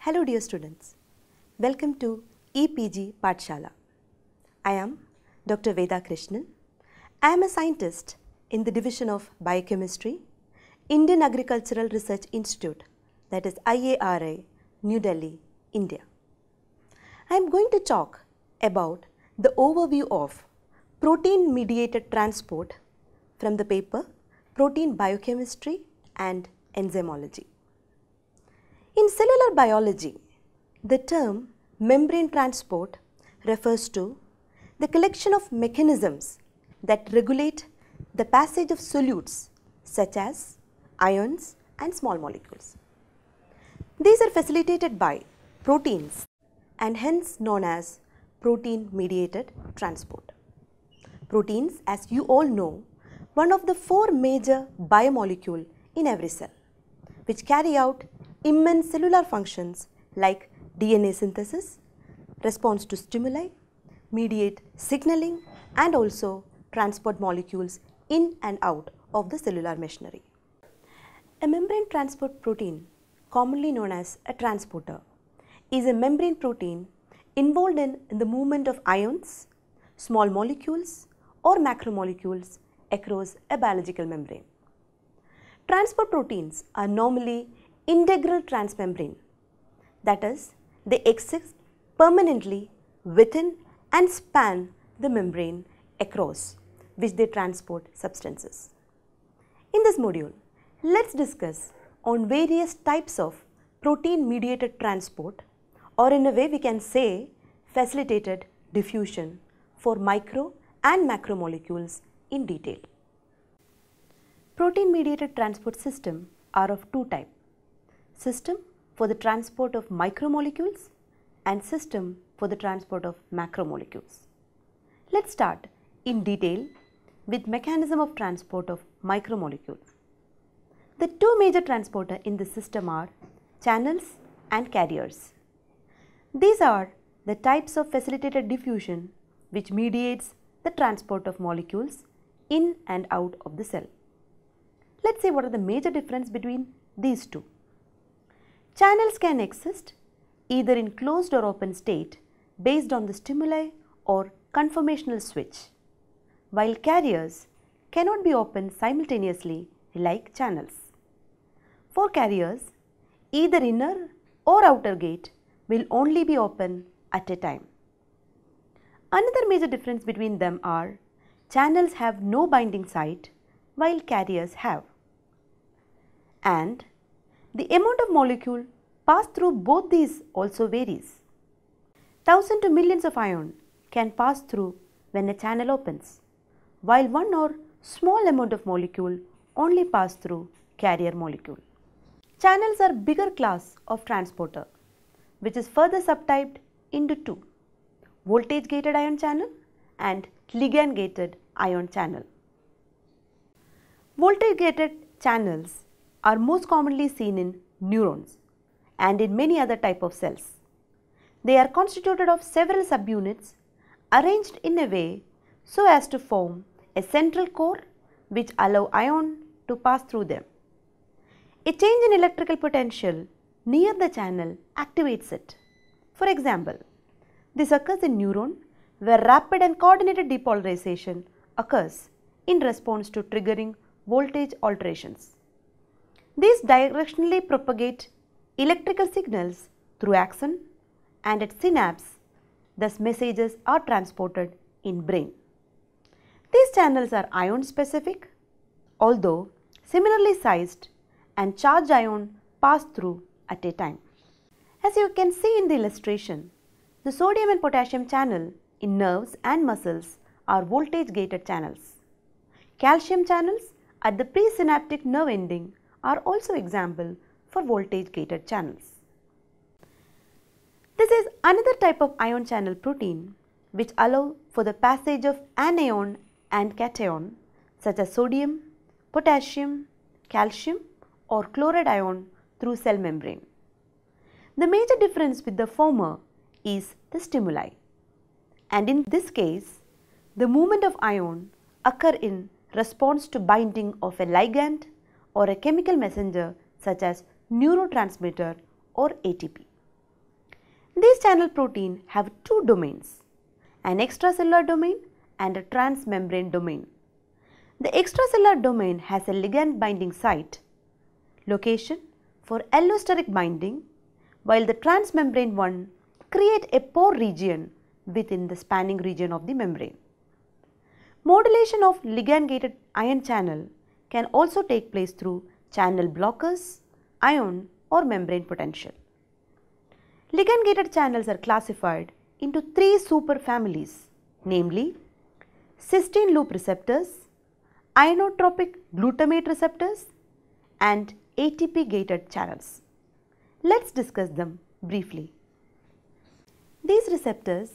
Hello dear students, welcome to EPG Pathshala. I am Dr. Veda Krishnan. I am a scientist in the division of Biochemistry, Indian Agricultural Research Institute, that is IARI, New Delhi, India. I am going to talk about the overview of protein mediated transport from the paper Protein Biochemistry and Enzymology. In cellular biology, the term membrane transport refers to the collection of mechanisms that regulate the passage of solutes such as ions and small molecules. These are facilitated by proteins and hence known as protein mediated transport. Proteins, as you all know, one of the four major biomolecules in every cell, which carry out immense cellular functions like DNA synthesis, response to stimuli, mediate signaling and also transport molecules in and out of the cellular machinery. A membrane transport protein, commonly known as a transporter, is a membrane protein involved in the movement of ions, small molecules or macromolecules across a biological membrane. Transport proteins are normally integral transmembrane, that is, they exist permanently within and span the membrane across which they transport substances. In this module, let's discuss on various types of protein mediated transport, or in a way we can say facilitated diffusion for micro and macromolecules in detail. Protein mediated transport systems are of two types: system for the transport of micromolecules and system for the transport of macromolecules. Let's start in detail with mechanism of transport of micromolecules. The two major transporters in the system are channels and carriers. These are the types of facilitated diffusion which mediates the transport of molecules in and out of the cell. Let's see what are the major difference between these two. Channels can exist either in closed or open state based on the stimuli or conformational switch, while carriers cannot be opened simultaneously like channels. For carriers, either inner or outer gate will only be open at a time. Another major difference between them are channels have no binding site while carriers have, and the amount of molecule passed through both these also varies. Thousands to millions of ions can pass through when a channel opens, while one or small amount of molecule only pass through carrier molecule. Channels are bigger class of transporter, which is further subtyped into two: voltage gated ion channel and ligand gated ion channel. Voltage gated channels are most commonly seen in neurons and in many other type of cells. They are constituted of several subunits arranged in a way so as to form a central core which allow ion to pass through them. A change in electrical potential near the channel activates it. For example, this occurs in neuron where rapid and coordinated depolarization occurs in response to triggering voltage alterations. These directionally propagate electrical signals through axon and at synapse, thus messages are transported in brain. These channels are ion specific, although similarly sized, and charged ion pass through at a time. As you can see in the illustration, the sodium and potassium channel in nerves and muscles are voltage gated channels. Calcium channels at the presynaptic nerve ending are also example for voltage gated channels. This is another type of ion channel protein which allow for the passage of anion and cation such as sodium, potassium, calcium or chloride ion through cell membrane. The major difference with the former is the stimuli, and in this case the movement of ion occur in response to binding of a ligand or a chemical messenger such as neurotransmitter or ATP. These channel proteins have two domains, an extracellular domain and a transmembrane domain. The extracellular domain has a ligand binding site location for allosteric binding, while the transmembrane one create a pore region within the spanning region of the membrane. Modulation of ligand-gated ion channel can also take place through channel blockers, ion or membrane potential. Ligand-gated channels are classified into three superfamilies, namely Cys-Loop receptors, Ionotropic glutamate receptors and ATP-gated channels. Let's discuss them briefly. These receptors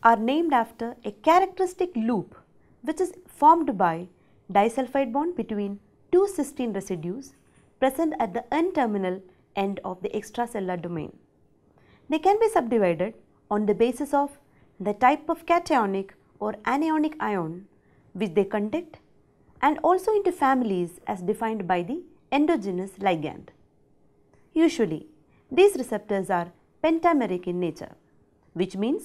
are named after a characteristic loop which is formed by disulfide bond between two cysteine residues present at the N-terminal end of the extracellular domain. They can be subdivided on the basis of the type of cationic or anionic ion which they conduct, and also into families as defined by the endogenous ligand. Usually, these receptors are pentameric in nature, which means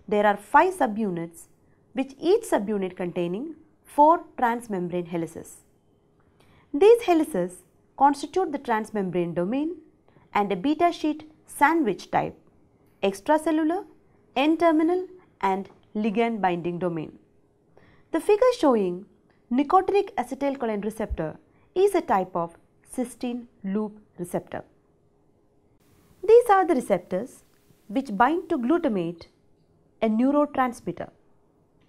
there are 5 subunits, with each subunit containing 4 transmembrane helices. These helices constitute the transmembrane domain and a beta sheet sandwich type, extracellular, N-terminal and ligand binding domain. The figure showing nicotinic acetylcholine receptor is a type of Cys-Loop receptor. These are the receptors which bind to glutamate, a neurotransmitter.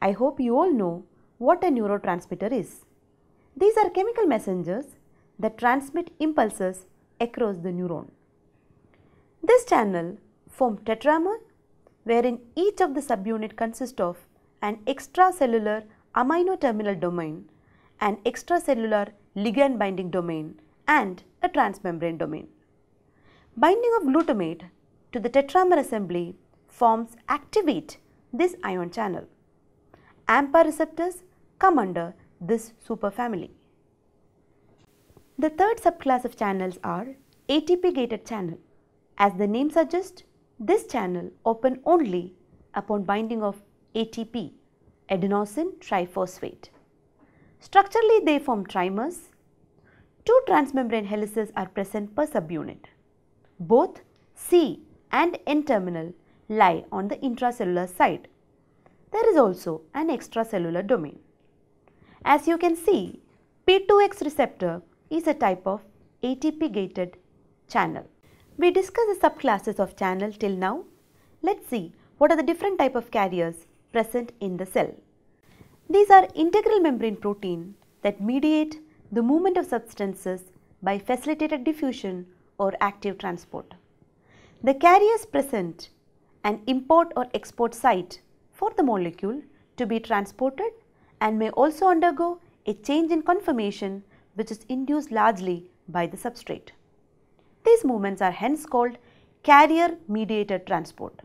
I hope you all know what a neurotransmitter is. These are chemical messengers that transmit impulses across the neuron. This channel forms tetramer, wherein each of the subunit consists of an extracellular amino terminal domain, an extracellular ligand binding domain and a transmembrane domain. Binding of glutamate to the tetramer assembly activate this ion channel. AMPA receptors come under this superfamily. The third subclass of channels are ATP-gated channel. As the name suggests, this channel open only upon binding of ATP, adenosine triphosphate. Structurally, they form trimers. 2 transmembrane helices are present per subunit. Both C and N-terminal lie on the intracellular side. There is also an extracellular domain. As you can see, P2X receptor is a type of ATP-gated channel. We discussed the subclasses of channel till now. Let's see what are the different type of carriers present in the cell. These are integral membrane protein that mediate the movement of substances by facilitated diffusion or active transport. The carriers present an import or export site for the molecule to be transported and may also undergo a change in conformation which is induced largely by the substrate. These movements are hence called carrier-mediated transport.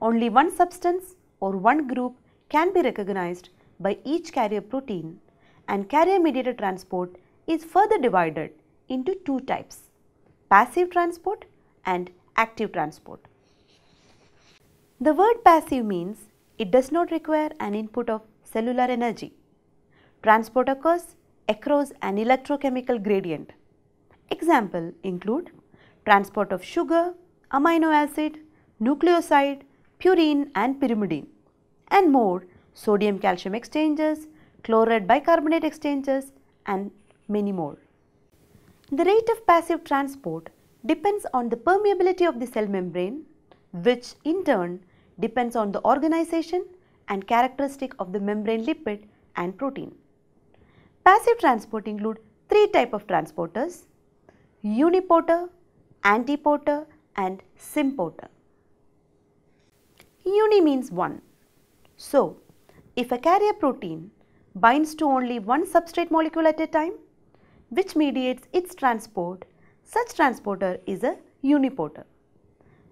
Only one substance or one group can be recognized by each carrier protein, and carrier-mediated transport is further divided into 2 types, passive transport and active transport. The word passive means it does not require an input of cellular energy. Transport occurs across an electrochemical gradient. Example include transport of sugar, amino acid, nucleoside, purine and pyrimidine, and more sodium-calcium exchanges, chloride bicarbonate exchanges and many more. The rate of passive transport depends on the permeability of the cell membrane, which in turn depends on the organization and characteristic of the membrane lipid and protein. Passive transport include 3 types of transporters: Uniporter, Antiporter and Symporter. Uni means 1. So, if a carrier protein binds to only one substrate molecule at a time, which mediates its transport, such transporter is a uniporter.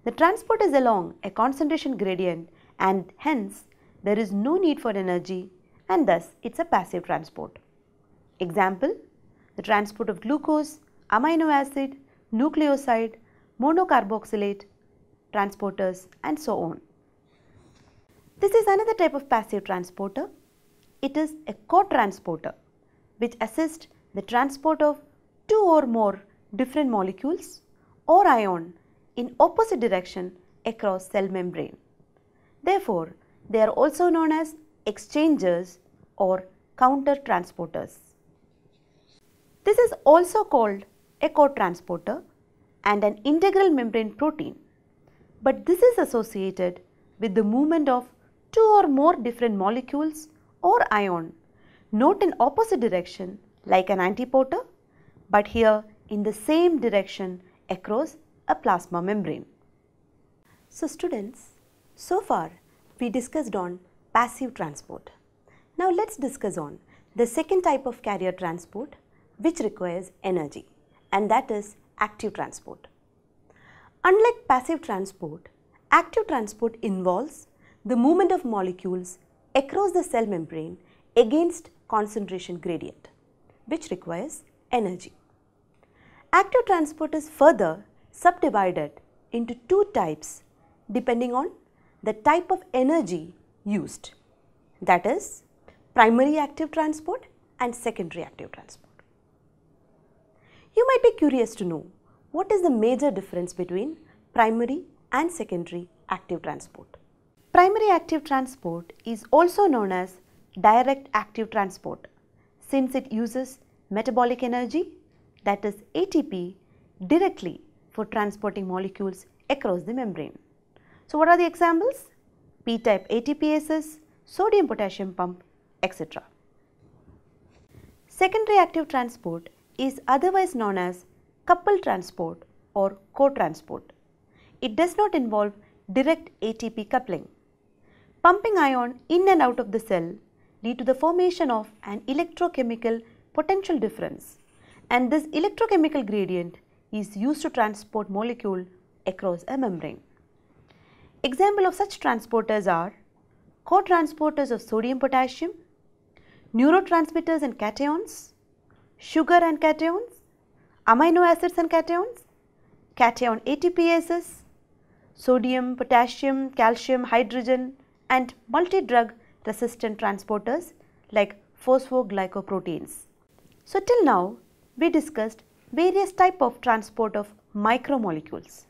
The transport is along a concentration gradient and hence there is no need for energy, and thus it is a passive transport. Example, the transport of glucose, amino acid, nucleoside, monocarboxylate, transporters, and so on. This is another type of passive transporter. It is a co-transporter which assists the transport of two or more different molecules or ion in opposite direction across cell membrane. Therefore, they are also known as exchangers or counter transporters. This is also called a co-transporter and an integral membrane protein, but this is associated with the movement of two or more different molecules or ion not in opposite direction like an antiporter, but here in the same direction across a plasma membrane. So students, so far we discussed on passive transport. Now let's discuss on the second type of carrier transport which requires energy, and that is active transport. Unlike passive transport, active transport involves the movement of molecules across the cell membrane against concentration gradient, which requires energy. Active transport is further subdivided into two types depending on the type of energy used, that is primary active transport and secondary active transport. You might be curious to know what is the major difference between primary and secondary active transport. Primary active transport is also known as direct active transport since it uses metabolic energy, that is ATP, directly for transporting molecules across the membrane. So what are the examples? P-type ATPases, sodium-potassium pump, etc. Secondary active transport is otherwise known as coupled transport or co-transport. It does not involve direct ATP coupling. Pumping ion in and out of the cell lead to the formation of an electrochemical potential difference, and this electrochemical gradient is used to transport molecule across a membrane. Example of such transporters are co-transporters of sodium-potassium, neurotransmitters and cations, sugar and cations, amino acids and cations, cation ATPases, sodium, potassium, calcium, hydrogen, and multi-drug resistant transporters like phosphoglycoproteins. So till now we discussed various types of transport of micromolecules.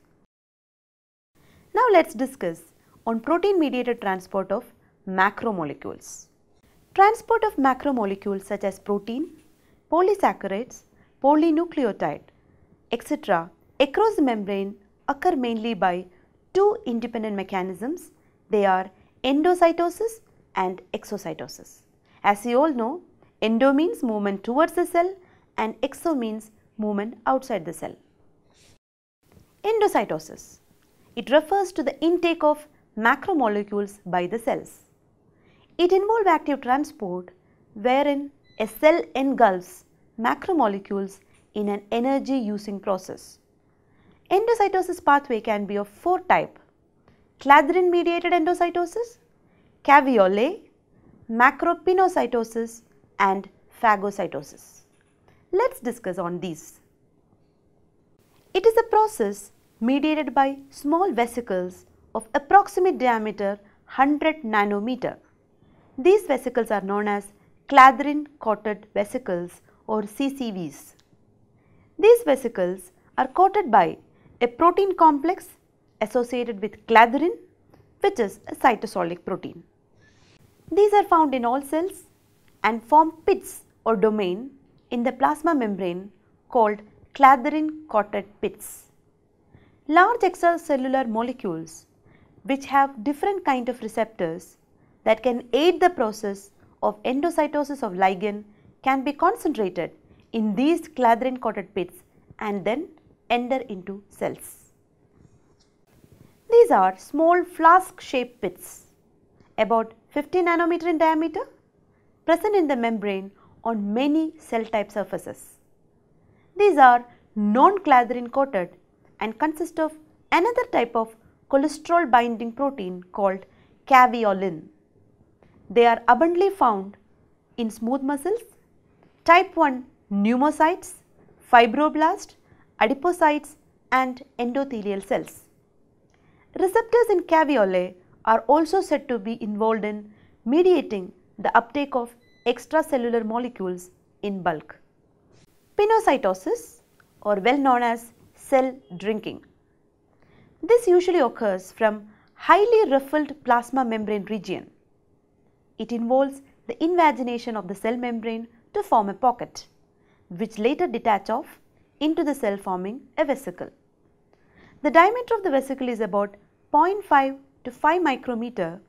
Now let's discuss on protein mediated transport of macromolecules. Transport of macromolecules such as protein, polysaccharides, polynucleotide, etc. across the membrane occur mainly by two independent mechanisms. They are endocytosis and exocytosis. As you all know, endo means movement towards the cell and exo means movement outside the cell. Endocytosis. It refers to the intake of macromolecules by the cells. It involves active transport wherein a cell engulfs macromolecules in an energy using process. Endocytosis pathway can be of four types: Clathrin mediated endocytosis, Caveolae, Macro-pinocytosis and Phagocytosis. Let's discuss on these. It is a process mediated by small vesicles of approximate diameter 100 nanometer. These vesicles are known as Clathrin coated vesicles or CCVs. These vesicles are coated by a protein complex associated with Clathrin, which is a cytosolic protein. These are found in all cells and form pits or domain in the plasma membrane called Clathrin coated pits. Large extracellular molecules which have different kind of receptors that can aid the process of endocytosis of ligand can be concentrated in these Clathrin coated pits and then enter into cells. These are small flask shaped pits about 50 nanometer in diameter present in the membrane on many cell type surfaces. These are non-Clathrin coated and consist of another type of cholesterol binding protein called caveolin. They are abundantly found in smooth muscles, type 1 pneumocytes, fibroblasts, adipocytes and endothelial cells. receptors in caveolae are also said to be involved in mediating the uptake of extracellular molecules in bulk. Pinocytosis, or well known as cell drinking. This usually occurs from highly ruffled plasma membrane region. It involves the invagination of the cell membrane to form a pocket, which later detach off into the cell forming a vesicle. The diameter of the vesicle is about 0.5 to 5 micrometer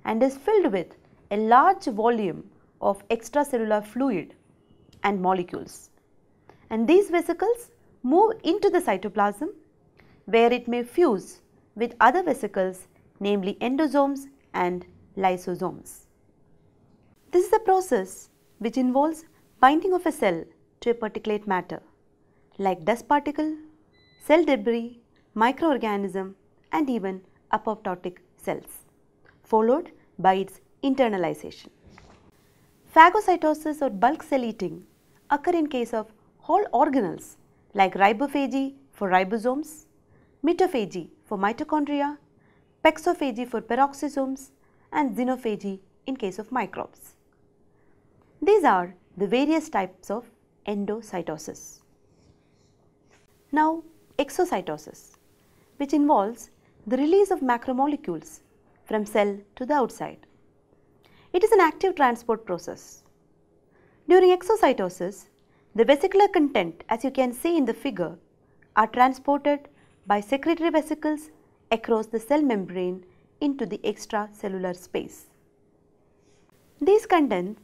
and is filled with a large volume of extracellular fluid and molecules. And these vesicles move into the cytoplasm where it may fuse with other vesicles, namely endosomes and lysosomes. This is a process which involves binding of a cell to a particulate matter like dust particle, cell debris, microorganism and even apoptotic cells, followed by its internalization. Phagocytosis or bulk cell eating occur in case of whole organelles like ribophagy for ribosomes, mitophagy for mitochondria, pexophagy for peroxisomes and xenophagy in case of microbes. These are the various types of endocytosis. Now, exocytosis, which involves the release of macromolecules from cell to the outside. It is an active transport process. During exocytosis, the vesicular content, as you can see in the figure, are transported by secretory vesicles across the cell membrane into the extracellular space. These contents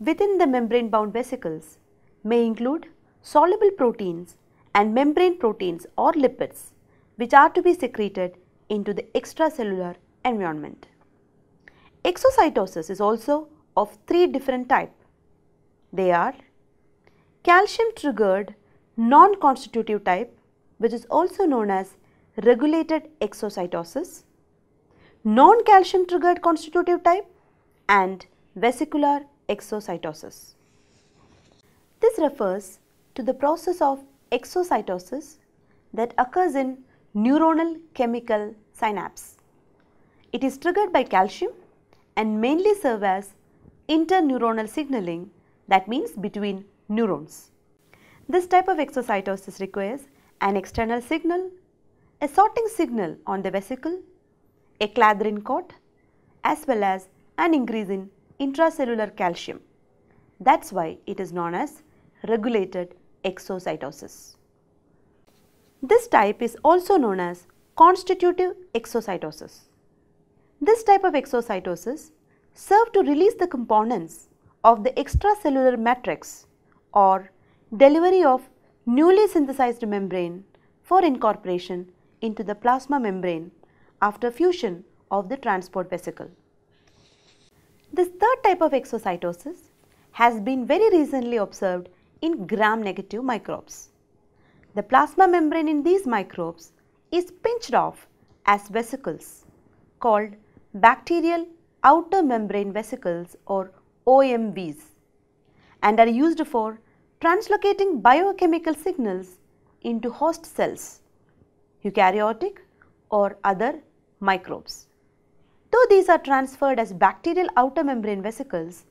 within the membrane bound vesicles may include soluble proteins and membrane proteins or lipids, which are to be secreted into the extracellular environment. Exocytosis is also of three different types. They are calcium triggered non-constitutive type, which is also known as regulated exocytosis, non-calcium triggered constitutive type and vesicular exocytosis. This refers to the process of exocytosis that occurs in neuronal chemical synapse. It is triggered by calcium and mainly serves as interneuronal signaling, that means between neurons. This type of exocytosis requires an external signal, a sorting signal on the vesicle, a Clathrin coat, as well as an increase in intracellular calcium. That's why it is known as regulated exocytosis. This type is also known as constitutive exocytosis. This type of exocytosis serves to release the components of the extracellular matrix or delivery of newly synthesized membrane for incorporation into the plasma membrane after fusion of the transport vesicle. This third type of exocytosis has been very recently observed in gram-negative microbes. The plasma membrane in these microbes is pinched off as vesicles called bacterial outer membrane vesicles or OMVs and are used for translocating biochemical signals into host cells, eukaryotic or other microbes. Though these are transferred as bacterial outer membrane vesicles,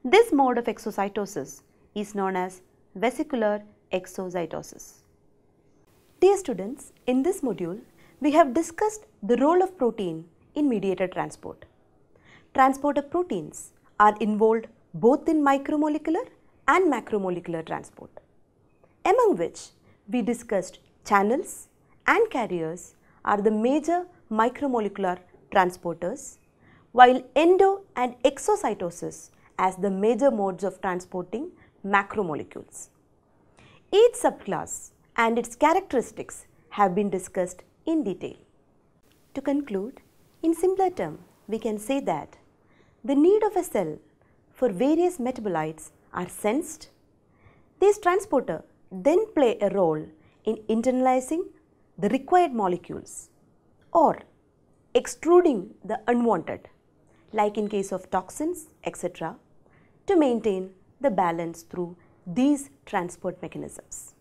this mode of exocytosis is known as vesicular exocytosis. Dear students, in this module, we have discussed the role of protein in mediated transport. Transporter proteins are involved both in micromolecular and macromolecular transport, among which we discussed channels and carriers are the major micromolecular transporters, while endo and exocytosis as the major modes of transporting macromolecules. Each subclass and its characteristics have been discussed in detail. To conclude, in simpler terms, we can say that the need of a cell for various metabolites are sensed. These transporters then play a role in internalizing the required molecules or extruding the unwanted, like in case of toxins, etc., to maintain the balance through these transport mechanisms.